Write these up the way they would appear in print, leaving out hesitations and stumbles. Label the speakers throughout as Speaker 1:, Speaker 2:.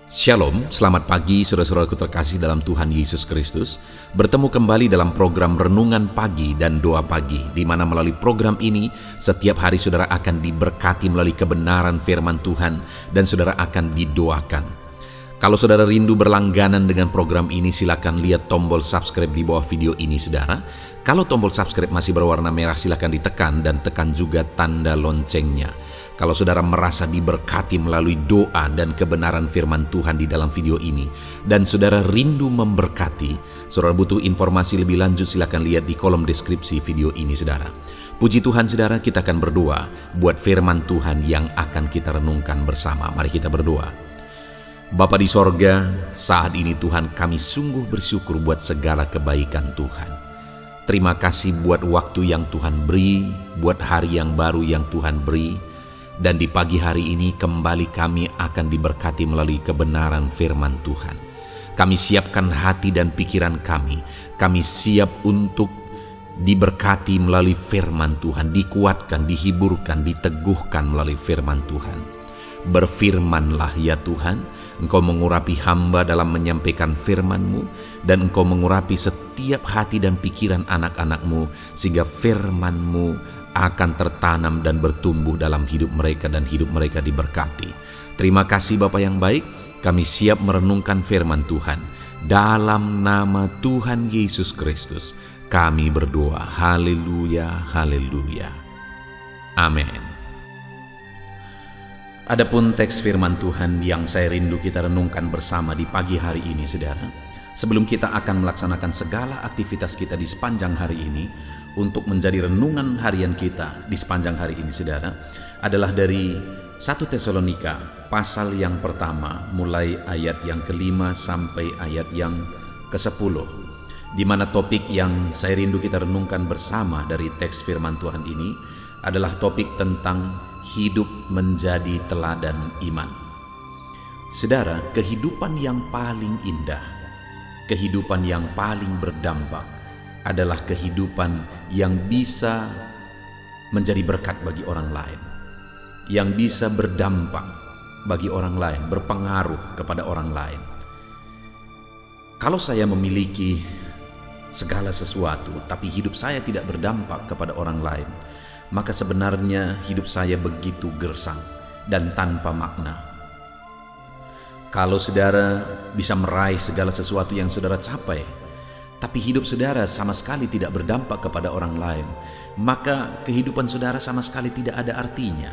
Speaker 1: Shalom, selamat pagi saudara-saudaraku terkasih dalam Tuhan Yesus Kristus. Bertemu kembali dalam program Renungan Pagi dan Doa Pagi, di mana melalui program ini setiap hari saudara akan diberkati melalui kebenaran firman Tuhan dan saudara akan didoakan. Kalau saudara rindu berlangganan dengan program ini, silakan lihat tombol subscribe di bawah video ini saudara. Kalau tombol subscribe masih berwarna merah, silakan ditekan dan tekan juga tanda loncengnya. Kalau saudara merasa diberkati melalui doa dan kebenaran firman Tuhan di dalam video ini, dan saudara rindu memberkati, saudara butuh informasi lebih lanjut, silakan lihat di kolom deskripsi video ini saudara. Puji Tuhan saudara, kita akan berdoa buat firman Tuhan yang akan kita renungkan bersama. Mari kita berdoa. Bapa di sorga, saat ini Tuhan kami sungguh bersyukur buat segala kebaikan Tuhan. Terima kasih buat waktu yang Tuhan beri, buat hari yang baru yang Tuhan beri. Dan di pagi hari ini kembali kami akan diberkati melalui kebenaran firman Tuhan. Kami siapkan hati dan pikiran kami. Kami siap untuk diberkati melalui firman Tuhan, dikuatkan, dihiburkan, diteguhkan melalui firman Tuhan. Berfirmanlah ya Tuhan, Engkau mengurapi hamba dalam menyampaikan firman-Mu, dan Engkau mengurapi setiap hati dan pikiran anak-anak-Mu, sehingga firman-Mu akan tertanam dan bertumbuh dalam hidup mereka dan hidup mereka diberkati. Terima kasih Bapa yang baik, kami siap merenungkan firman Tuhan. Dalam nama Tuhan Yesus Kristus, kami berdoa. Haleluya, haleluya. Amin. Adapun teks firman Tuhan yang saya rindu kita renungkan bersama di pagi hari ini saudara, sebelum kita akan melaksanakan segala aktivitas kita di sepanjang hari ini, untuk menjadi renungan harian kita di sepanjang hari ini saudara, adalah dari 1 Tesalonika pasal yang pertama, mulai ayat yang ke-5 sampai ayat yang ke-10, di mana topik yang saya rindu kita renungkan bersama dari teks firman Tuhan ini adalah topik tentang hidup menjadi teladan iman. Saudara, kehidupan yang paling indah, kehidupan yang paling berdampak adalah kehidupan yang bisa menjadi berkat bagi orang lain, yang bisa berdampak bagi orang lain, berpengaruh kepada orang lain. Kalau saya memiliki segala sesuatu, tapi hidup saya tidak berdampak kepada orang lain, maka sebenarnya hidup saya begitu gersang dan tanpa makna. Kalau saudara bisa meraih segala sesuatu yang saudara capai, tapi hidup saudara sama sekali tidak berdampak kepada orang lain, maka kehidupan saudara sama sekali tidak ada artinya.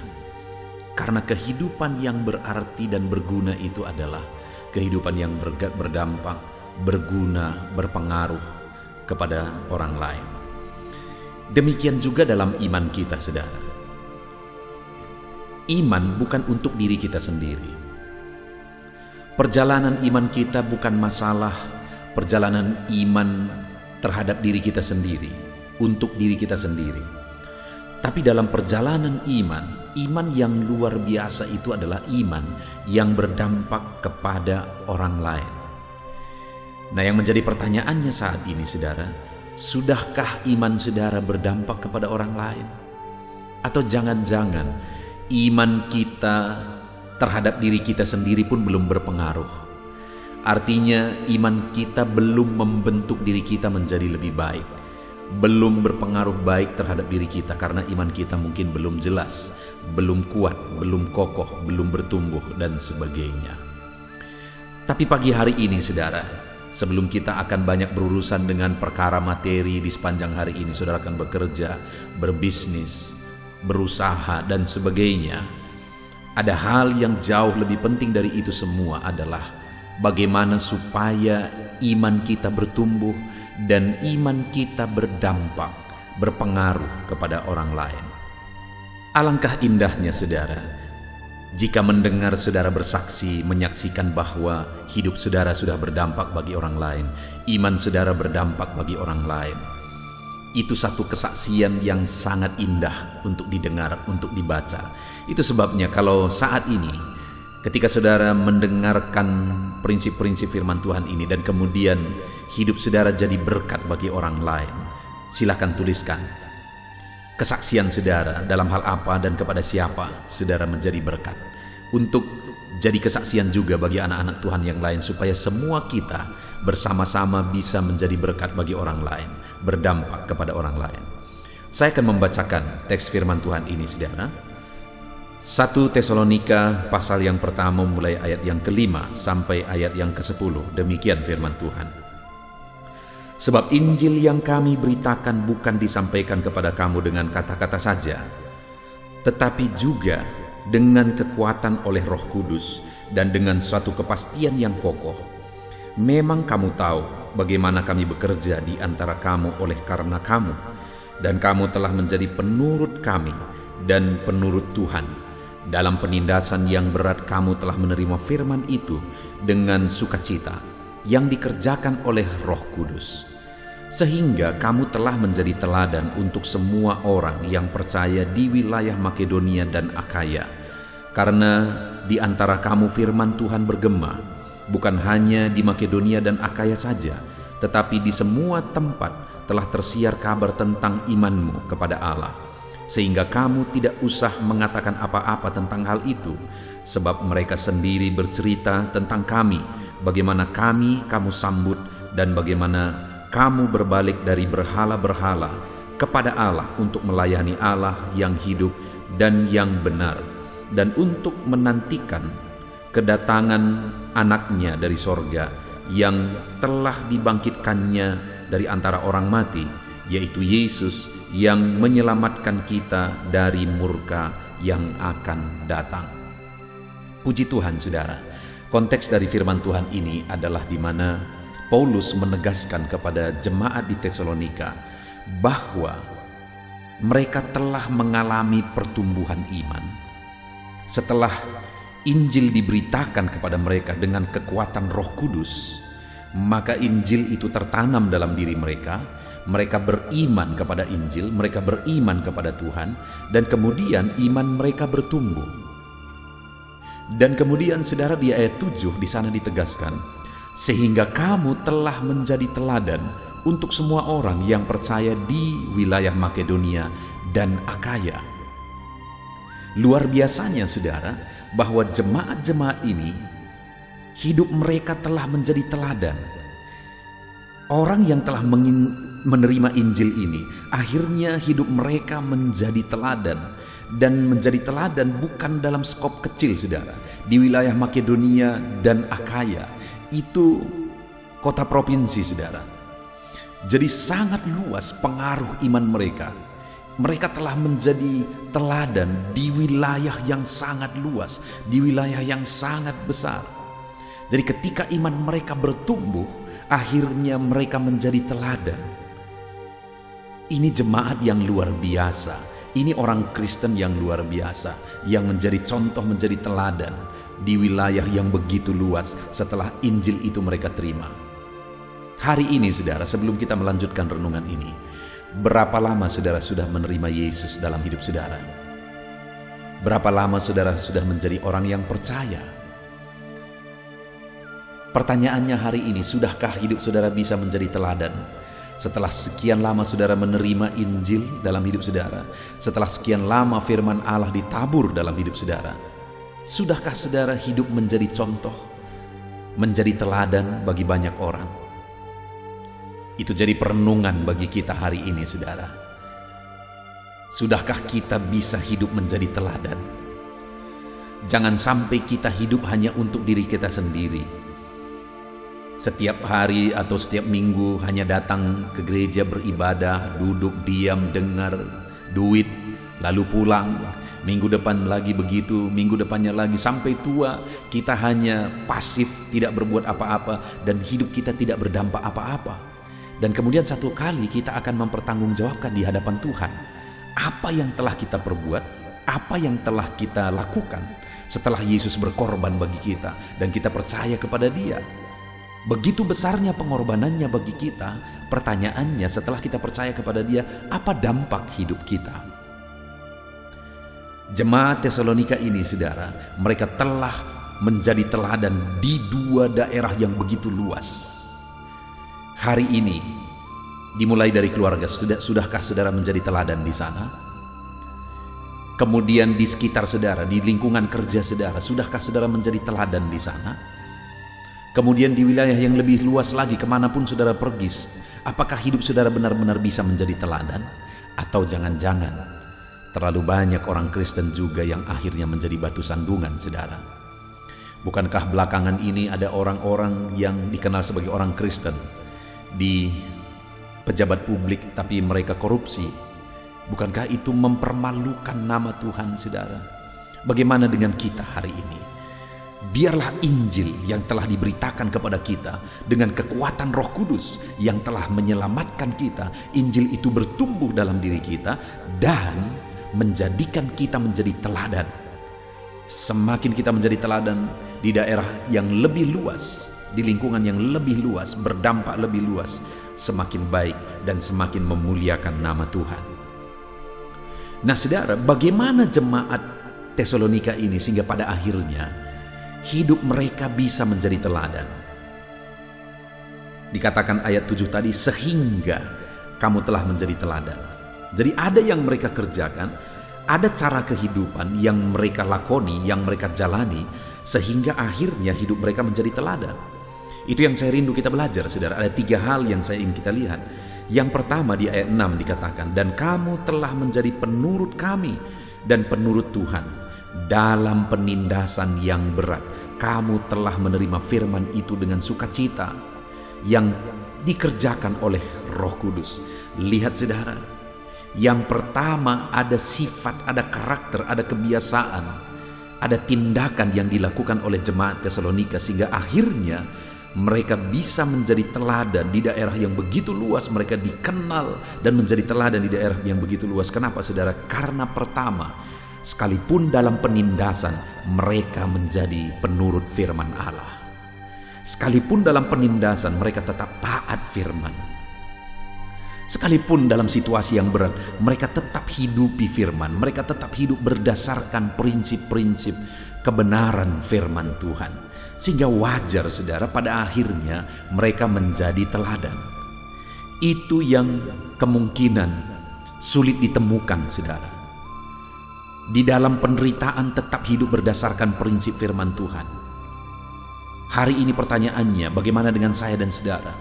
Speaker 1: Karena kehidupan yang berarti dan berguna itu adalah kehidupan yang berdampak, berguna, berpengaruh kepada orang lain. Demikian juga dalam iman kita saudara. Iman bukan untuk diri kita sendiri. Perjalanan iman kita bukan masalah perjalanan iman terhadap diri kita sendiri, untuk diri kita sendiri. Tapi dalam perjalanan iman, iman yang luar biasa itu adalah iman yang berdampak kepada orang lain. Nah, yang menjadi pertanyaannya saat ini saudara, sudahkah iman saudara berdampak kepada orang lain? Atau jangan-jangan iman kita terhadap diri kita sendiri pun belum berpengaruh? Artinya iman kita belum membentuk diri kita menjadi lebih baik, belum berpengaruh baik terhadap diri kita, karena iman kita mungkin belum jelas, belum kuat, belum kokoh, belum bertumbuh dan sebagainya. Tapi pagi hari ini saudara, sebelum kita akan banyak berurusan dengan perkara materi di sepanjang hari ini, saudara akan bekerja, berbisnis, berusaha dan sebagainya. Ada hal yang jauh lebih penting dari itu semua adalah bagaimana supaya iman kita bertumbuh dan iman kita berdampak, berpengaruh kepada orang lain. Alangkah indahnya saudara, jika mendengar saudara bersaksi, menyaksikan bahwa hidup saudara sudah berdampak bagi orang lain, iman saudara berdampak bagi orang lain. Itu satu kesaksian yang sangat indah untuk didengar, untuk dibaca. Itu sebabnya kalau saat ini ketika saudara mendengarkan prinsip-prinsip firman Tuhan ini dan kemudian hidup saudara jadi berkat bagi orang lain, silakan tuliskan kesaksian saudara dalam hal apa dan kepada siapa saudara menjadi berkat. Untuk jadi kesaksian juga bagi anak-anak Tuhan yang lain, supaya semua kita bersama-sama bisa menjadi berkat bagi orang lain, berdampak kepada orang lain. Saya akan membacakan teks firman Tuhan ini, saudara. 1 Tesalonika pasal yang pertama mulai ayat yang ke-5 sampai ayat yang ke-10. Demikian firman Tuhan. Sebab Injil yang kami beritakan bukan disampaikan kepada kamu dengan kata-kata saja, tetapi juga dengan kekuatan oleh Roh Kudus dan dengan suatu kepastian yang kokoh. Memang kamu tahu bagaimana kami bekerja di antara kamu oleh karena kamu, dan kamu telah menjadi penurut kami dan penurut Tuhan. Dalam penindasan yang berat kamu telah menerima firman itu dengan sukacita yang dikerjakan oleh Roh Kudus, sehingga kamu telah menjadi teladan untuk semua orang yang percaya di wilayah Makedonia dan Akaya. Karena di antara kamu firman Tuhan bergema, bukan hanya di Makedonia dan Akaya saja, tetapi di semua tempat telah tersiar kabar tentang imanmu kepada Allah, sehingga kamu tidak usah mengatakan apa-apa tentang hal itu, sebab mereka sendiri bercerita tentang kami, bagaimana kamu sambut dan bagaimana kamu berbalik dari berhala-berhala kepada Allah untuk melayani Allah yang hidup dan yang benar, dan untuk menantikan kedatangan anaknya dari sorga yang telah dibangkitkannya dari antara orang mati, yaitu Yesus yang menyelamatkan kita dari murka yang akan datang. Puji Tuhan, saudara. Konteks dari firman Tuhan ini adalah di mana Paulus menegaskan kepada jemaat di Tesalonika bahwa mereka telah mengalami pertumbuhan iman. Setelah Injil diberitakan kepada mereka dengan kekuatan Roh Kudus, maka Injil itu tertanam dalam diri mereka. Mereka beriman kepada Injil, mereka beriman kepada Tuhan, dan kemudian iman mereka bertumbuh. Dan kemudian saudara, di ayat 7 di sana ditegaskan, sehingga kamu telah menjadi teladan untuk semua orang yang percaya di wilayah Makedonia dan Akaya. Luar biasanya saudara, bahwa jemaat-jemaat ini hidup mereka telah menjadi teladan. Orang yang telah menerima Injil ini, akhirnya hidup mereka menjadi teladan. Dan menjadi teladan bukan dalam skop kecil, saudara. Di wilayah Makedonia dan Akaya, itu kota provinsi, saudara. Jadi sangat luas pengaruh iman mereka. Mereka telah menjadi teladan di wilayah yang sangat luas, di wilayah yang sangat besar. Jadi ketika iman mereka bertumbuh, akhirnya mereka menjadi teladan. Ini jemaat yang luar biasa. Ini orang Kristen yang luar biasa, yang menjadi contoh, menjadi teladan di wilayah yang begitu luas setelah Injil itu mereka terima. Hari ini saudara, sebelum kita melanjutkan renungan ini, berapa lama saudara sudah menerima Yesus dalam hidup saudara? Berapa lama saudara sudah menjadi orang yang percaya? Pertanyaannya hari ini, sudahkah hidup saudara bisa menjadi teladan? Setelah sekian lama saudara menerima Injil dalam hidup saudara, setelah sekian lama firman Allah ditabur dalam hidup saudara, sudahkah saudara hidup menjadi contoh, menjadi teladan bagi banyak orang? Itu jadi perenungan bagi kita hari ini saudara. Sudahkah kita bisa hidup menjadi teladan? Jangan sampai kita hidup hanya untuk diri kita sendiri. Setiap hari atau setiap minggu hanya datang ke gereja beribadah, duduk diam, dengar, duit, lalu pulang. Minggu depan lagi begitu, minggu depannya lagi, sampai tua kita hanya pasif, tidak berbuat apa-apa, dan hidup kita tidak berdampak apa-apa. Dan kemudian satu kali kita akan mempertanggungjawabkan di hadapan Tuhan apa yang telah kita perbuat, apa yang telah kita lakukan setelah Yesus berkorban bagi kita dan kita percaya kepada Dia. Begitu besarnya pengorbanannya bagi kita. Pertanyaannya, setelah kita percaya kepada Dia, apa dampak hidup kita? Jemaat Tesalonika ini saudara, mereka telah menjadi teladan di dua daerah yang begitu luas. Hari ini dimulai dari keluarga. Sudahkah saudara menjadi teladan di sana? Kemudian di sekitar saudara, di lingkungan kerja saudara, sudahkah saudara menjadi teladan di sana? Kemudian di wilayah yang lebih luas lagi, kemanapun saudara pergi, apakah hidup saudara benar-benar bisa menjadi teladan? Atau jangan-jangan terlalu banyak orang Kristen juga yang akhirnya menjadi batu sandungan saudara? Bukankah belakangan ini ada orang-orang yang dikenal sebagai orang Kristen di pejabat publik tapi mereka korupsi? Bukankah itu mempermalukan nama Tuhan saudara? Bagaimana dengan kita hari ini? Biarlah Injil yang telah diberitakan kepada kita dengan kekuatan Roh Kudus yang telah menyelamatkan kita, Injil itu bertumbuh dalam diri kita dan menjadikan kita menjadi teladan. Semakin kita menjadi teladan di daerah yang lebih luas, di lingkungan yang lebih luas, berdampak lebih luas, semakin baik dan semakin memuliakan nama Tuhan. Nah saudara, bagaimana jemaat Tesalonika ini sehingga pada akhirnya hidup mereka bisa menjadi teladan? Dikatakan ayat 7 tadi, sehingga kamu telah menjadi teladan. Jadi ada yang mereka kerjakan, ada cara kehidupan yang mereka lakoni, yang mereka jalani, sehingga akhirnya hidup mereka menjadi teladan. Itu yang saya rindu kita belajar saudara. Ada 3 hal yang saya ingin kita lihat. Yang pertama di ayat 6 dikatakan, dan kamu telah menjadi penurut kami dan penurut Tuhan dalam penindasan yang berat. Kamu telah menerima firman itu dengan sukacita yang dikerjakan oleh Roh Kudus. Lihat saudara, yang pertama ada sifat, ada karakter, ada kebiasaan, ada tindakan yang dilakukan oleh jemaat Tesalonika sehingga akhirnya mereka bisa menjadi teladan di daerah yang begitu luas. Mereka dikenal dan menjadi teladan di daerah yang begitu luas. Kenapa saudara? Karena pertama, sekalipun dalam penindasan, mereka menjadi penurut firman Allah. Sekalipun dalam penindasan, mereka tetap taat firman. Sekalipun dalam situasi yang berat, mereka tetap hidupi firman. Mereka tetap hidup berdasarkan prinsip-prinsip kebenaran firman Tuhan. Sehingga wajar saudara pada akhirnya mereka menjadi teladan. Itu yang kemungkinan sulit ditemukan saudara. Di dalam penderitaan tetap hidup berdasarkan prinsip firman Tuhan. Hari ini pertanyaannya, bagaimana dengan saya dan saudara?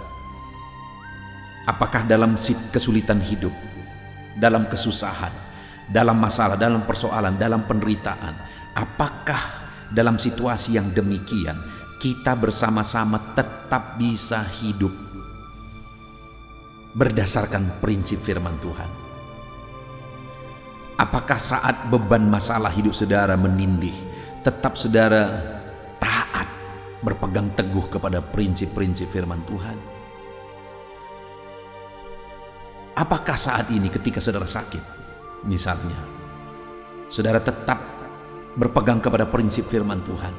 Speaker 1: Apakah dalam kesulitan hidup, dalam kesusahan, dalam masalah, dalam persoalan, dalam penderitaan, apakah dalam situasi yang demikian kita bersama-sama tetap bisa hidup berdasarkan prinsip firman Tuhan? Apakah saat beban masalah hidup saudara menindih, tetap saudara taat, berpegang teguh kepada prinsip-prinsip firman Tuhan? Apakah saat ini ketika saudara sakit, misalnya, saudara tetap berpegang kepada prinsip firman Tuhan?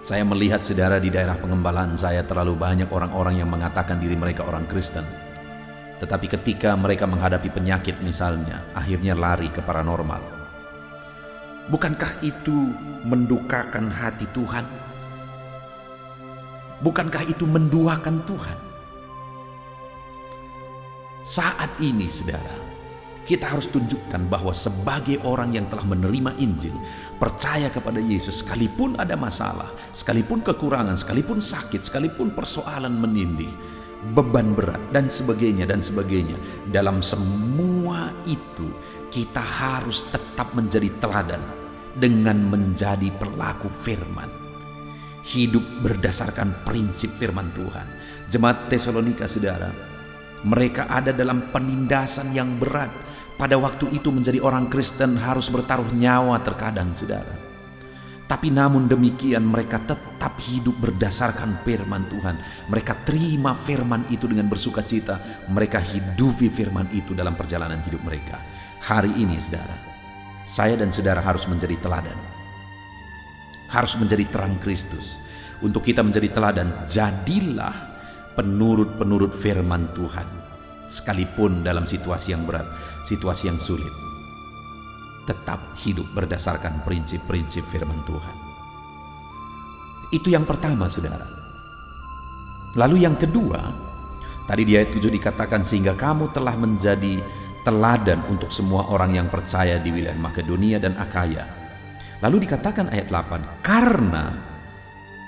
Speaker 1: Saya melihat saudara di daerah pengembalaan saya terlalu banyak orang-orang yang mengatakan diri mereka orang Kristen, tetapi ketika mereka menghadapi penyakit misalnya, akhirnya lari ke paranormal. Bukankah itu mendukakan hati Tuhan? Bukankah itu menduakan Tuhan? Saat ini saudara, kita harus tunjukkan bahwa sebagai orang yang telah menerima Injil, percaya kepada Yesus, sekalipun ada masalah, sekalipun kekurangan, sekalipun sakit, sekalipun persoalan menindih, beban berat dan sebagainya, dalam semua itu kita harus tetap menjadi teladan dengan menjadi pelaku firman. Hidup berdasarkan prinsip firman Tuhan. Jemaat Tesalonika saudara, mereka ada dalam penindasan yang berat. Pada waktu itu menjadi orang Kristen harus bertaruh nyawa terkadang saudara. Tapi namun demikian mereka tetap hidup berdasarkan firman Tuhan. Mereka terima firman itu dengan bersukacita. Mereka hidupi firman itu dalam perjalanan hidup mereka. Hari ini saudara, saya dan saudara harus menjadi teladan. Harus menjadi terang Kristus. Untuk kita menjadi teladan, jadilah penurut-penurut firman Tuhan. Sekalipun dalam situasi yang berat, situasi yang sulit, tetap hidup berdasarkan prinsip-prinsip firman Tuhan. Itu yang pertama saudara. Lalu yang kedua, tadi di ayat 7 dikatakan sehingga kamu telah menjadi teladan untuk semua orang yang percaya di wilayah Makedonia dan Akaya. Lalu dikatakan ayat 8, karena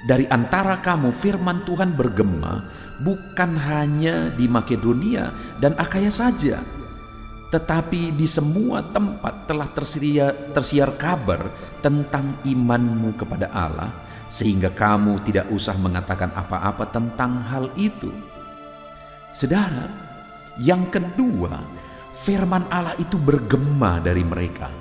Speaker 1: dari antara kamu firman Tuhan bergema bukan hanya di Makedonia dan Akaya saja, tetapi di semua tempat telah tersiar kabar tentang imanmu kepada Allah, sehingga kamu tidak usah mengatakan apa-apa tentang hal itu. Saudara, yang kedua, firman Allah itu bergema dari mereka.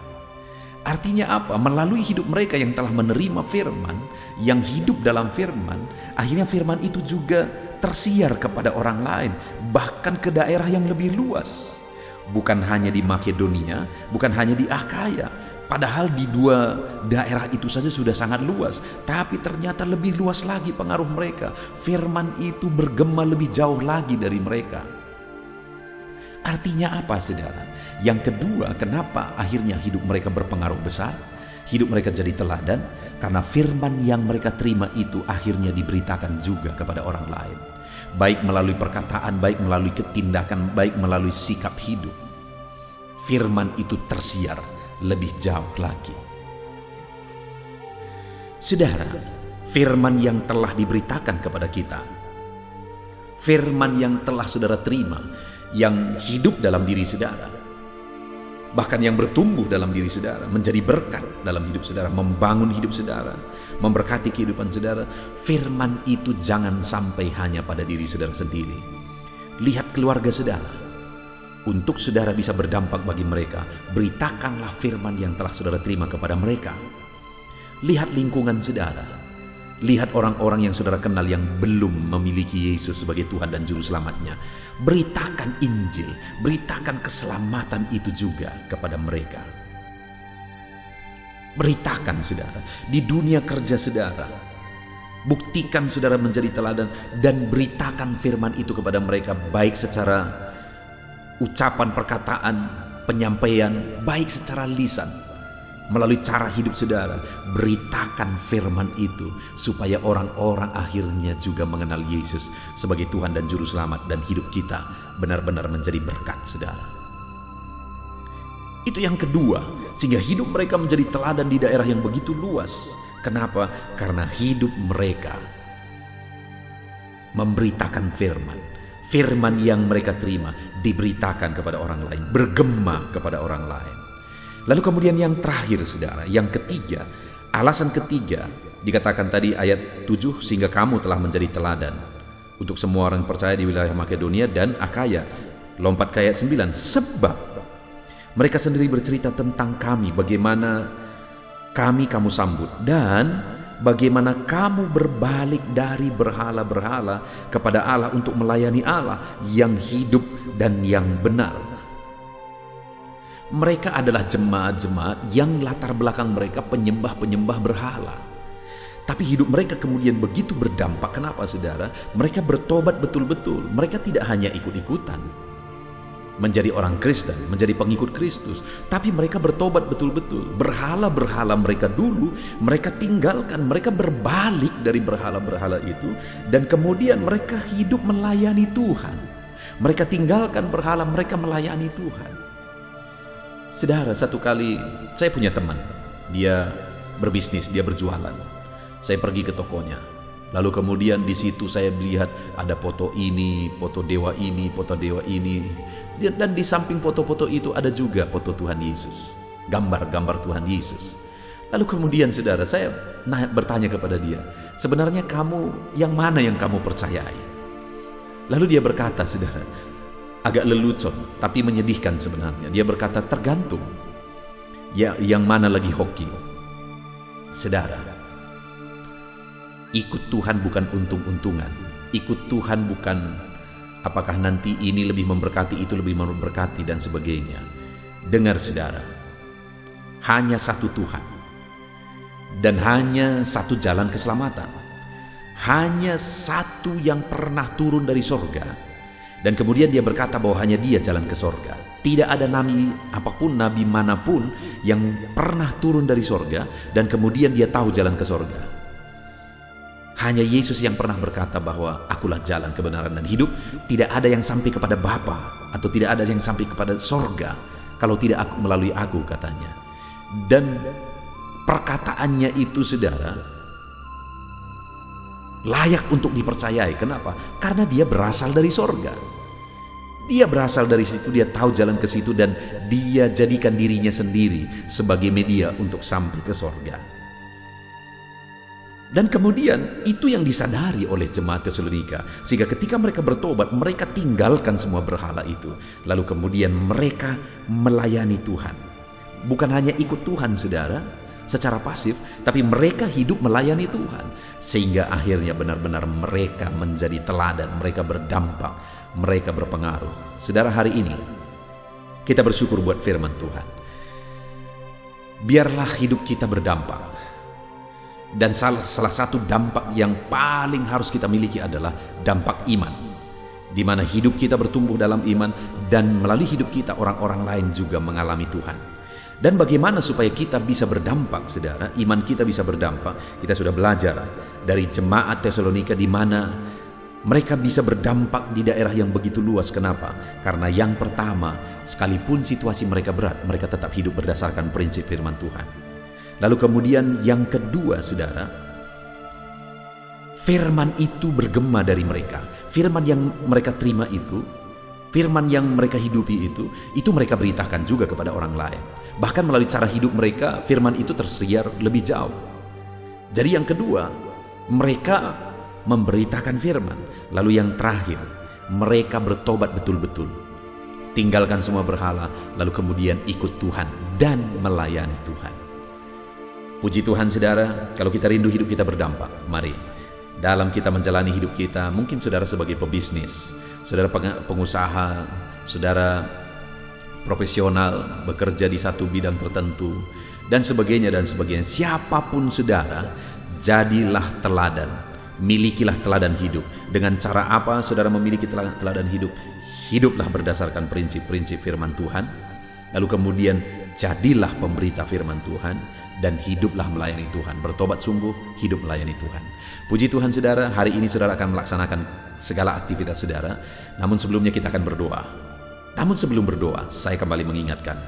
Speaker 1: Artinya apa? Melalui hidup mereka yang telah menerima firman, yang hidup dalam firman, akhirnya firman itu juga tersiar kepada orang lain, bahkan ke daerah yang lebih luas. Bukan hanya di Makedonia, bukan hanya di Akaya, padahal di dua daerah itu saja sudah sangat luas, tapi ternyata lebih luas lagi pengaruh mereka. Firman itu bergema lebih jauh lagi dari mereka. Artinya apa, saudara? Yang kedua, kenapa akhirnya hidup mereka berpengaruh besar? Hidup mereka jadi teladan karena firman yang mereka terima itu akhirnya diberitakan juga kepada orang lain. Baik melalui perkataan, baik melalui ketindakan, baik melalui sikap hidup. Firman itu tersiar lebih jauh lagi. Saudara, firman yang telah diberitakan kepada kita, firman yang telah saudara terima, yang hidup dalam diri saudara, bahkan yang bertumbuh dalam diri saudara, menjadi berkat dalam hidup saudara, membangun hidup saudara, memberkati kehidupan saudara. Firman itu jangan sampai hanya pada diri saudara sendiri. Lihat keluarga saudara. Untuk saudara bisa berdampak bagi mereka, beritakanlah firman yang telah saudara terima kepada mereka. Lihat lingkungan saudara. Lihat orang-orang yang saudara kenal yang belum memiliki Yesus sebagai Tuhan dan Juru Selamatnya. Beritakan Injil, beritakan keselamatan itu juga kepada mereka. Beritakan saudara, di dunia kerja saudara, buktikan saudara menjadi teladan dan beritakan firman itu kepada mereka, baik secara ucapan, perkataan, penyampaian, baik secara lisan, melalui cara hidup saudara. Beritakan firman itu supaya orang-orang akhirnya juga mengenal Yesus sebagai Tuhan dan Juru Selamat, dan hidup kita benar-benar menjadi berkat saudara. Itu yang kedua, sehingga hidup mereka menjadi teladan di daerah yang begitu luas. Kenapa? Karena hidup mereka memberitakan firman. Firman yang mereka terima diberitakan kepada orang lain, bergema kepada orang lain. Lalu kemudian yang terakhir saudara, yang ketiga, alasan ketiga dikatakan tadi ayat 7, sehingga kamu telah menjadi teladan untuk semua orang percaya di wilayah Makedonia dan Akaya. Lompat ke ayat 9, sebab mereka sendiri bercerita tentang kami, bagaimana kamu sambut, dan bagaimana kamu berbalik dari berhala-berhala kepada Allah untuk melayani Allah yang hidup dan yang benar. Mereka adalah jemaat-jemaat yang latar belakang mereka penyembah-penyembah berhala. Tapi hidup mereka kemudian begitu berdampak. Kenapa saudara? Mereka bertobat betul-betul. Mereka tidak hanya ikut-ikutan menjadi orang Kristen, menjadi pengikut Kristus, tapi mereka bertobat betul-betul. Berhala-berhala mereka dulu mereka tinggalkan, mereka berbalik dari berhala-berhala itu, dan kemudian mereka hidup melayani Tuhan. Mereka tinggalkan berhala, mereka melayani Tuhan. Saudara, satu kali saya punya teman, dia berbisnis, dia berjualan. Saya pergi ke tokonya. Lalu kemudian di situ saya melihat ada foto ini, foto dewa ini, foto dewa ini. Dan di samping foto-foto itu ada juga foto Tuhan Yesus. Gambar-gambar Tuhan Yesus. Lalu kemudian saudara, saya bertanya kepada dia, sebenarnya kamu, yang mana yang kamu percayai? Lalu dia berkata, saudara, agak lelucon tapi menyedihkan sebenarnya. Dia berkata, tergantung ya, yang mana lagi hoki. Saudara, ikut Tuhan bukan untung-untungan. Ikut Tuhan bukan apakah nanti ini lebih memberkati, itu lebih memberkati dan sebagainya. Dengar saudara, hanya satu Tuhan dan hanya satu jalan keselamatan. Hanya satu yang pernah turun dari sorga, dan kemudian dia berkata bahwa hanya dia jalan ke sorga. Tidak ada nabi apapun, nabi manapun yang pernah turun dari sorga dan kemudian dia tahu jalan ke sorga. Hanya Yesus yang pernah berkata bahwa akulah jalan, kebenaran, dan hidup. Tidak ada yang sampai kepada Bapa atau tidak ada yang sampai kepada sorga kalau tidak melalui aku, katanya. Dan perkataannya itu, saudara, layak untuk dipercayai. Kenapa? Karena dia berasal dari sorga. Dia berasal dari situ, dia tahu jalan ke situ, dan dia jadikan dirinya sendiri sebagai media untuk sampai ke sorga. Dan kemudian itu yang disadari oleh jemaat Tesalonika, sehingga ketika mereka bertobat, mereka tinggalkan semua berhala itu. Lalu kemudian mereka melayani Tuhan. Bukan hanya ikut Tuhan, saudara, secara pasif, tapi mereka hidup melayani Tuhan. Sehingga akhirnya benar-benar mereka menjadi teladan, mereka berdampak, mereka berpengaruh. Saudara, hari ini kita bersyukur buat firman Tuhan. Biarlah hidup kita berdampak. Dan salah satu dampak yang paling harus kita miliki adalah dampak iman, di mana hidup kita bertumbuh dalam iman, dan melalui hidup kita orang-orang lain juga mengalami Tuhan. Dan bagaimana supaya kita bisa berdampak, saudara, iman kita bisa berdampak? Kita sudah belajar dari jemaat Tesalonika, di mana mereka bisa berdampak di daerah yang begitu luas. Kenapa? Karena yang pertama, sekalipun situasi mereka berat, mereka tetap hidup berdasarkan prinsip firman Tuhan. Lalu kemudian yang kedua, saudara, firman itu bergema dari mereka. Firman yang mereka terima itu, firman yang mereka hidupi itu mereka beritakan juga kepada orang lain. Bahkan melalui cara hidup mereka, firman itu tersiar lebih jauh. Jadi yang kedua, mereka memberitakan firman. Lalu yang terakhir, mereka bertobat betul-betul. Tinggalkan semua berhala, lalu kemudian ikut Tuhan dan melayani Tuhan. Puji Tuhan, saudara, kalau kita rindu hidup kita berdampak, mari dalam kita menjalani hidup kita, mungkin saudara sebagai pebisnis, saudara pengusaha, saudara profesional, bekerja di satu bidang tertentu, dan sebagainya, siapapun saudara, jadilah teladan, milikilah teladan hidup. Dengan cara apa saudara memiliki teladan hidup? Hiduplah berdasarkan prinsip-prinsip firman Tuhan, lalu kemudian jadilah pemberita firman Tuhan, dan hiduplah melayani Tuhan. Bertobat sungguh, hidup melayani Tuhan. Puji Tuhan, saudara, hari ini saudara akan melaksanakan segala aktivitas saudara. Namun sebelumnya kita akan berdoa. Namun sebelum berdoa, saya kembali mengingatkan,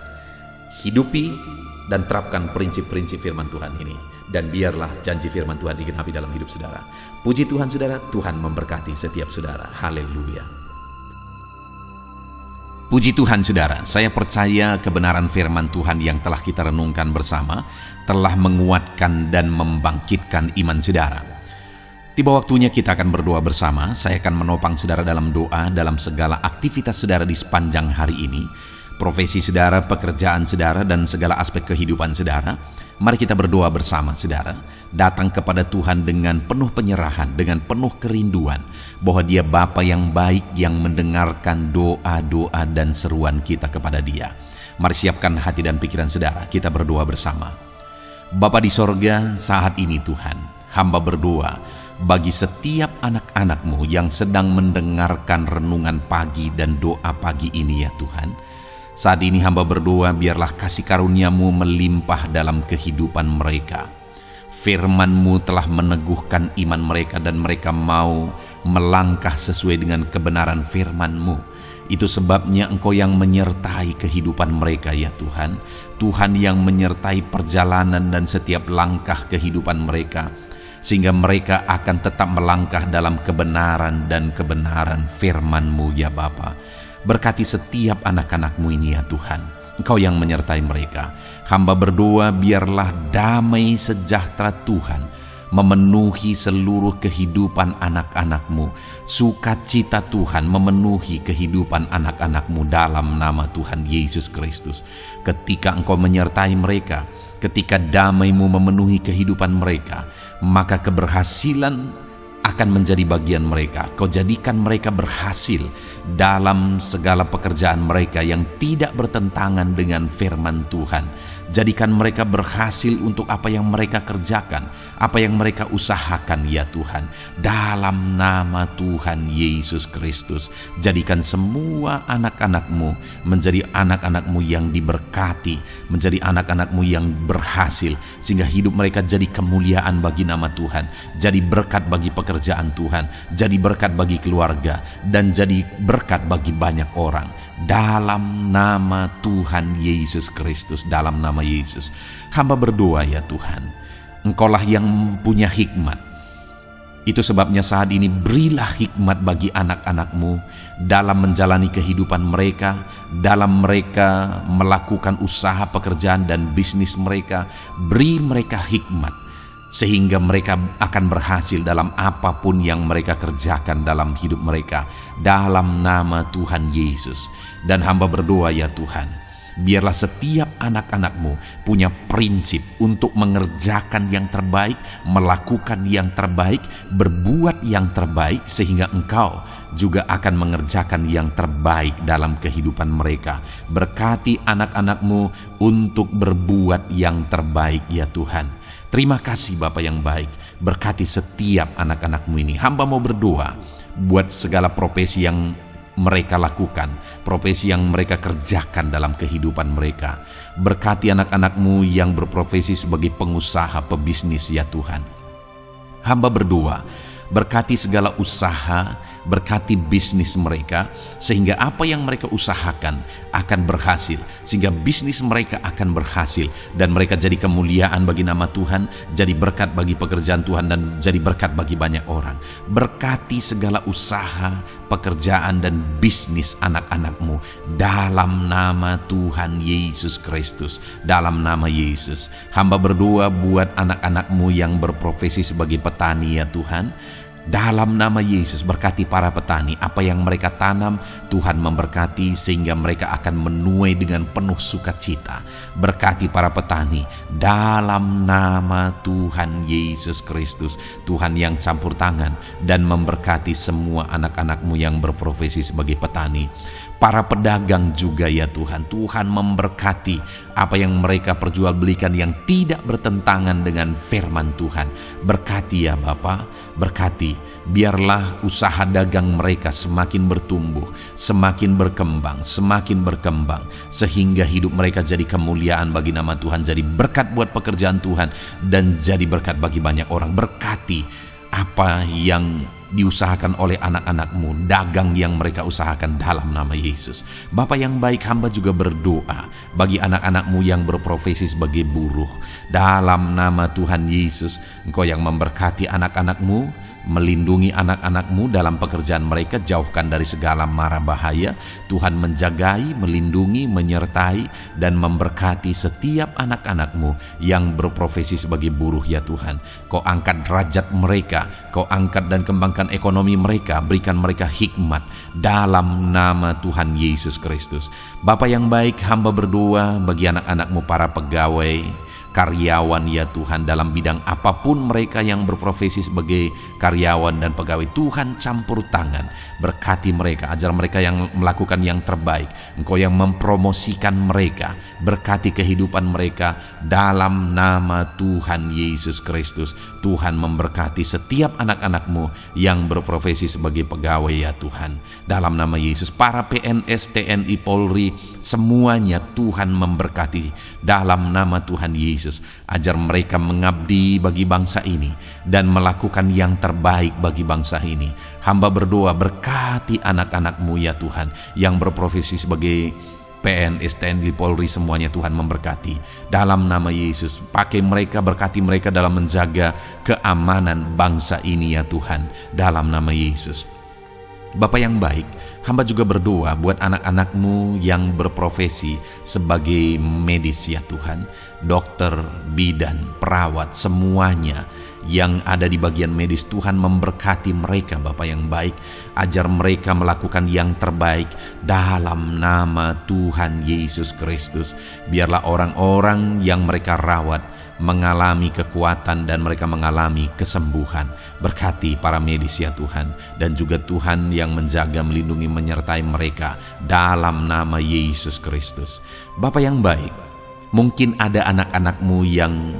Speaker 1: hidupi dan terapkan prinsip-prinsip firman Tuhan ini, dan biarlah janji firman Tuhan digenapi dalam hidup saudara. Puji Tuhan, saudara, Tuhan memberkati setiap saudara. Haleluya. Puji Tuhan, saudara, saya percaya kebenaran firman Tuhan yang telah kita renungkan bersama telah menguatkan dan membangkitkan iman saudara. Tiba waktunya kita akan berdoa bersama. Saya akan menopang saudara dalam doa dalam segala aktivitas saudara di sepanjang hari ini, profesi saudara, pekerjaan saudara, dan segala aspek kehidupan saudara. Mari kita berdoa bersama, saudara. Datang kepada Tuhan dengan penuh penyerahan, dengan penuh kerinduan bahwa Dia Bapa yang baik yang mendengarkan doa-doa dan seruan kita kepada Dia. Mari siapkan hati dan pikiran saudara, kita berdoa bersama. Bapa di sorga, saat ini Tuhan, hamba berdoa bagi setiap anak-anak-Mu yang sedang mendengarkan renungan pagi dan doa pagi ini, ya Tuhan. Saat ini hamba berdoa, biarlah kasih karunia-Mu melimpah dalam kehidupan mereka. Firman-Mu telah meneguhkan iman mereka, dan mereka mau melangkah sesuai dengan kebenaran firman-Mu. Itu sebabnya Engkau yang menyertai kehidupan mereka, ya Tuhan. Tuhan yang menyertai perjalanan dan setiap langkah kehidupan mereka, sehingga mereka akan tetap melangkah dalam kebenaran dan kebenaran firman-Mu, ya Bapa. Berkati setiap anak-anak-Mu ini, ya Tuhan. Engkau yang menyertai mereka. Hamba berdoa, biarlah damai sejahtera Tuhan memenuhi seluruh kehidupan anak-anak-Mu. Sukacita Tuhan memenuhi kehidupan anak-anak-Mu dalam nama Tuhan Yesus Kristus. Ketika Engkau menyertai mereka, ketika damai-Mu memenuhi kehidupan mereka, maka keberhasilan akan menjadi bagian mereka. Kau jadikan mereka berhasil dalam segala pekerjaan mereka yang tidak bertentangan dengan firman Tuhan. Jadikan mereka berhasil untuk apa yang mereka kerjakan, apa yang mereka usahakan ya Tuhan. Dalam nama Tuhan Yesus Kristus, jadikan semua anak-anak-Mu menjadi anak-anak-Mu yang diberkati, menjadi anak-anak-Mu yang berhasil, sehingga hidup mereka jadi kemuliaan bagi nama Tuhan, jadi berkat bagi pekerjaan Tuhan, jadi berkat bagi keluarga, dan jadi berkat bagi banyak orang. Dalam nama Tuhan Yesus Kristus, dalam nama Yesus, hamba berdoa ya Tuhan, Engkaulah yang punya hikmat. Itu sebabnya saat ini berilah hikmat bagi anak-anak-Mu dalam menjalani kehidupan mereka, dalam mereka melakukan usaha pekerjaan dan bisnis mereka. Beri mereka hikmat sehingga mereka akan berhasil dalam apapun yang mereka kerjakan dalam hidup mereka, dalam nama Tuhan Yesus. Dan hamba berdoa ya Tuhan, biarlah setiap anak-anak-Mu punya prinsip untuk mengerjakan yang terbaik, melakukan yang terbaik, berbuat yang terbaik, sehingga Engkau juga akan mengerjakan yang terbaik dalam kehidupan mereka. Berkati anak-anak-Mu untuk berbuat yang terbaik ya Tuhan. Terima kasih Bapa yang baik, berkati setiap anak-anak-Mu ini. Hamba mau berdoa buat segala profesi yang mereka lakukan, profesi yang mereka kerjakan dalam kehidupan mereka. Berkati anak-anak-Mu yang berprofesi sebagai pengusaha, pebisnis ya Tuhan. Hamba berdoa, berkati segala usaha, berkati bisnis mereka, sehingga apa yang mereka usahakan akan berhasil, sehingga bisnis mereka akan berhasil, dan mereka jadi kemuliaan bagi nama Tuhan, jadi berkat bagi pekerjaan Tuhan, dan jadi berkat bagi banyak orang. Berkati segala usaha, pekerjaan, dan bisnis anak-anak-Mu dalam nama Tuhan Yesus Kristus, dalam nama Yesus. Hamba berdoa buat anak-anak-Mu yang berprofesi sebagai petani ya Tuhan. Dalam nama Yesus, berkati para petani. Apa yang mereka tanam, Tuhan memberkati sehingga mereka akan menuai dengan penuh sukacita. Berkati para petani dalam nama Tuhan Yesus Kristus. Tuhan yang campur tangan dan memberkati semua anak-anak-Mu yang berprofesi sebagai petani. Para pedagang juga ya Tuhan, Tuhan memberkati apa yang mereka perjualbelikan yang tidak bertentangan dengan firman Tuhan. Berkati ya Bapa, berkati, biarlah usaha dagang mereka semakin bertumbuh, semakin berkembang, sehingga hidup mereka jadi kemuliaan bagi nama Tuhan, jadi berkat buat pekerjaan Tuhan, dan jadi berkat bagi banyak orang. Berkati apa yang diusahakan oleh anak-anak-Mu, dagang yang mereka usahakan dalam nama Yesus. Bapa yang baik, hamba juga berdoa bagi anak-anak-Mu yang berprofesi sebagai buruh. Dalam nama Tuhan Yesus, Engkau yang memberkati anak-anak-Mu, melindungi anak-anak-Mu dalam pekerjaan mereka, jauhkan dari segala mara bahaya. Tuhan menjagai, melindungi, menyertai, dan memberkati setiap anak-anak-Mu yang berprofesi sebagai buruh ya Tuhan. Kau angkat derajat mereka, Kau angkat dan kembangkan ekonomi mereka, berikan mereka hikmat dalam nama Tuhan Yesus Kristus. Bapa yang baik, hamba berdoa bagi anak-anak-Mu para pegawai, karyawan ya Tuhan, dalam bidang apapun mereka yang berprofesi sebagai karyawan dan pegawai. Tuhan campur tangan, berkati mereka, ajar mereka yang melakukan yang terbaik. Engkau yang mempromosikan mereka, berkati kehidupan mereka dalam nama Tuhan Yesus Kristus. Tuhan memberkati setiap anak-anak-Mu yang berprofesi sebagai pegawai ya Tuhan, dalam nama Yesus. Para PNS, TNI, Polri, semuanya Tuhan memberkati dalam nama Tuhan Yesus. Ajar mereka mengabdi bagi bangsa ini dan melakukan yang terbaik bagi bangsa ini. Hamba berdoa, berkati anak-anak-Mu ya Tuhan yang berprofesi sebagai PNS, TNI, Polri, semuanya Tuhan memberkati dalam nama Yesus. Pakai mereka, berkati mereka dalam menjaga keamanan bangsa ini ya Tuhan, dalam nama Yesus. Bapa yang baik, hamba juga berdoa buat anak-anak-Mu yang berprofesi sebagai medis ya Tuhan, dokter, bidan, perawat, semuanya yang ada di bagian medis. Tuhan memberkati mereka Bapa yang baik, ajar mereka melakukan yang terbaik dalam nama Tuhan Yesus Kristus. Biarlah orang-orang yang mereka rawat mengalami kekuatan dan mereka mengalami kesembuhan. Berkati para medis ya Tuhan, dan juga Tuhan yang menjaga, melindungi, menyertai mereka dalam nama Yesus Kristus. Bapa yang baik, mungkin ada anak-anak-Mu yang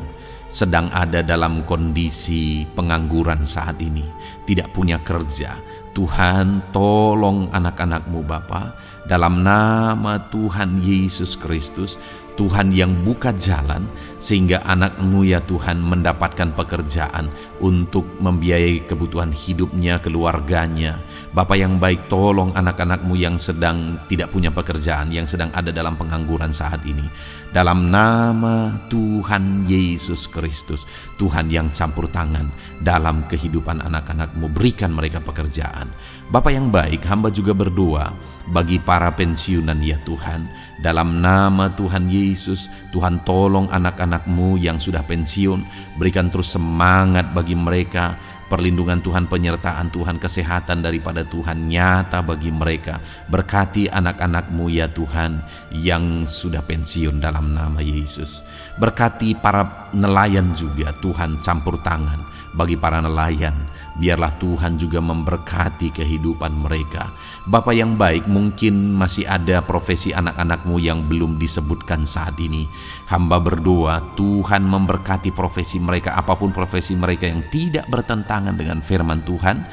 Speaker 1: sedang ada dalam kondisi pengangguran saat ini, tidak punya kerja. Tuhan, tolong anak-anak-Mu Bapa, dalam nama Tuhan Yesus Kristus. Tuhan yang buka jalan sehingga anak-Mu ya Tuhan mendapatkan pekerjaan untuk membiayai kebutuhan hidupnya, keluarganya. Bapa yang baik, tolong anak-anak-Mu yang sedang tidak punya pekerjaan, yang sedang ada dalam pengangguran saat ini. Dalam nama Tuhan Yesus Kristus, Tuhan yang campur tangan dalam kehidupan anak-anak-Mu, berikan mereka pekerjaan. Bapa yang baik, hamba juga berdoa bagi para pensiunan ya Tuhan. Dalam nama Tuhan Yesus, Tuhan tolong anak-anak-Mu yang sudah pensiun, berikan terus semangat bagi mereka. Perlindungan Tuhan, penyertaan Tuhan, kesehatan daripada Tuhan nyata bagi mereka. Berkati anak-anak-Mu ya Tuhan yang sudah pensiun dalam nama Yesus. Berkati para nelayan juga, Tuhan campur tangan bagi para nelayan. Biarlah Tuhan juga memberkati kehidupan mereka. Bapa yang baik, mungkin masih ada profesi anak-anak-Mu yang belum disebutkan saat ini. Hamba berdoa Tuhan memberkati profesi mereka, apapun profesi mereka yang tidak bertentangan dengan firman Tuhan.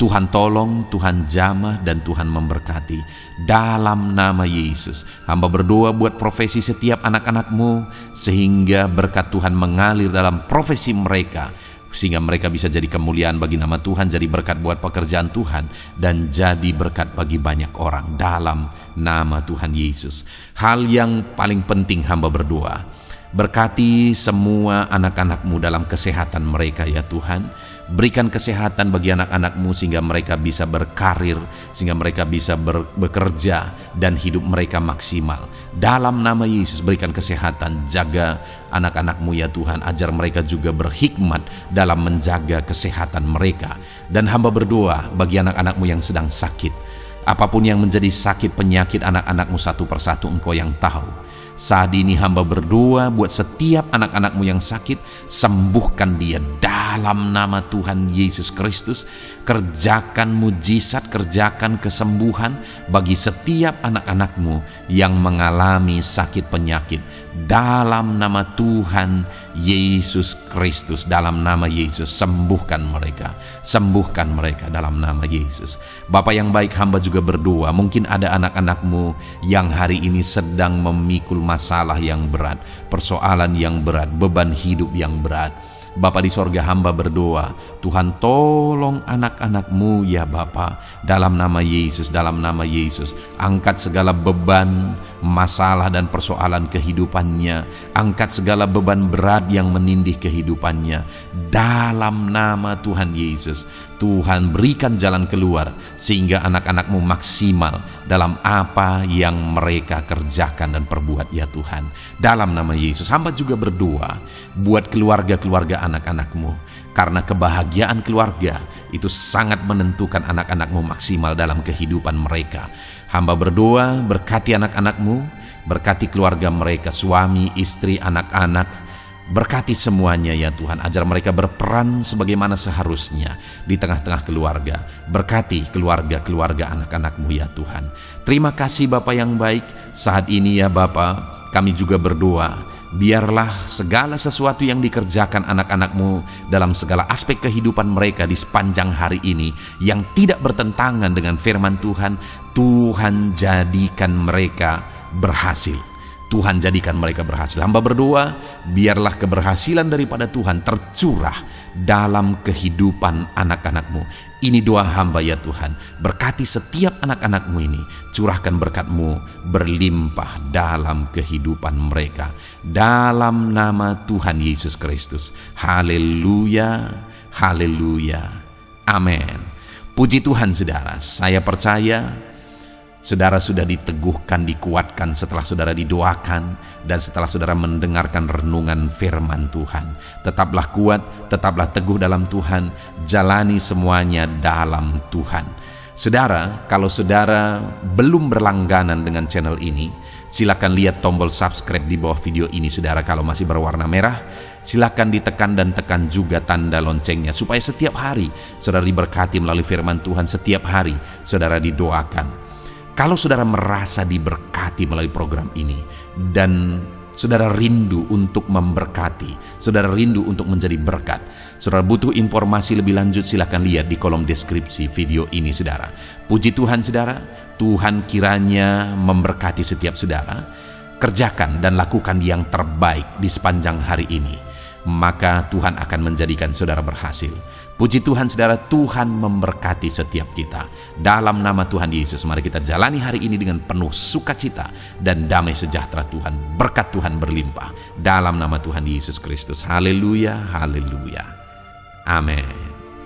Speaker 1: Tuhan tolong, Tuhan jamah, dan Tuhan memberkati. Dalam nama Yesus, hamba berdoa buat profesi setiap anak-anak-Mu, sehingga berkat Tuhan mengalir dalam profesi mereka, sehingga mereka bisa jadi kemuliaan bagi nama Tuhan, jadi berkat buat pekerjaan Tuhan, dan jadi berkat bagi banyak orang dalam nama Tuhan Yesus. Hal yang paling penting hamba berdoa, berkati semua anak-anak-Mu dalam kesehatan mereka ya Tuhan. Berikan kesehatan bagi anak-anak-Mu sehingga mereka bisa berkarir, sehingga mereka bisa bekerja dan hidup mereka maksimal. Dalam nama Yesus berikan kesehatan, jaga anak-anak-Mu ya Tuhan, ajar mereka juga berhikmat dalam menjaga kesehatan mereka. Dan hamba berdoa bagi anak-anak-Mu yang sedang sakit, apapun yang menjadi sakit penyakit anak-anak-Mu satu persatu Engkau yang tahu. Saat ini hamba berdoa buat setiap anak-anak-Mu yang sakit, sembuhkan dia dalam nama Tuhan Yesus Kristus. Kerjakan mujizat, kerjakan kesembuhan bagi setiap anak-anak-Mu yang mengalami sakit penyakit. Dalam nama Tuhan Yesus Kristus, dalam nama Yesus, sembuhkan mereka dalam nama Yesus. Bapa yang baik, hamba juga berdoa, mungkin ada anak-anak-Mu yang hari ini sedang memikul masalah yang berat, persoalan yang berat, beban hidup yang berat. Bapa di sorga, hamba berdoa, Tuhan tolong anak-anak-Mu ya Bapa, dalam nama Yesus, dalam nama Yesus. Angkat segala beban, masalah dan persoalan kehidupannya. Angkat segala beban berat yang menindih kehidupannya. Dalam nama Tuhan Yesus, Tuhan berikan jalan keluar sehingga anak-anak-Mu maksimal dalam apa yang mereka kerjakan dan perbuat ya Tuhan. Dalam nama Yesus, hamba juga berdoa buat keluarga-keluarga anak-anak-Mu, karena kebahagiaan keluarga itu sangat menentukan anak-anak-Mu maksimal dalam kehidupan mereka. Hamba berdoa berkati anak-anak-Mu, berkati keluarga mereka, suami, istri, anak-anak. Berkati semuanya ya Tuhan, ajar mereka berperan sebagaimana seharusnya di tengah-tengah keluarga. Berkati keluarga-keluarga anak-anak-Mu ya Tuhan. Terima kasih Bapa yang baik. Saat ini ya Bapa, kami juga berdoa, biarlah segala sesuatu yang dikerjakan anak-anak-Mu dalam segala aspek kehidupan mereka di sepanjang hari ini yang tidak bertentangan dengan firman Tuhan, Tuhan jadikan mereka berhasil. Tuhan jadikan mereka berhasil. Hamba berdoa, biarlah keberhasilan daripada Tuhan tercurah dalam kehidupan anak-anak-Mu. Ini doa hamba ya Tuhan. Berkati setiap anak-anak-Mu ini. Curahkan berkat-Mu berlimpah dalam kehidupan mereka. Dalam nama Tuhan Yesus Kristus. Haleluya, haleluya, amin. Puji Tuhan saudara, saya percaya saudara sudah diteguhkan, dikuatkan setelah saudara didoakan dan setelah saudara mendengarkan renungan firman Tuhan. Tetaplah kuat, tetaplah teguh dalam Tuhan, jalani semuanya dalam Tuhan. Saudara, kalau saudara belum berlangganan dengan channel ini, Silakan lihat tombol subscribe di bawah video ini saudara kalau masih berwarna merah. Silakan ditekan dan tekan juga tanda loncengnya supaya setiap hari saudara diberkati melalui firman Tuhan, setiap hari saudara didoakan. Kalau saudara merasa diberkati melalui program ini dan saudara rindu untuk memberkati, saudara rindu untuk menjadi berkat, saudara butuh informasi lebih lanjut, silakan lihat di kolom deskripsi video ini saudara. Puji Tuhan saudara, Tuhan kiranya memberkati setiap saudara. Kerjakan dan lakukan yang terbaik di sepanjang hari ini, maka Tuhan akan menjadikan saudara berhasil. Puji Tuhan saudara, Tuhan memberkati setiap kita. Dalam nama Tuhan Yesus, mari kita jalani hari ini dengan penuh sukacita dan damai sejahtera Tuhan. Berkat Tuhan berlimpah. Dalam nama Tuhan Yesus Kristus. Haleluya, haleluya. Amin.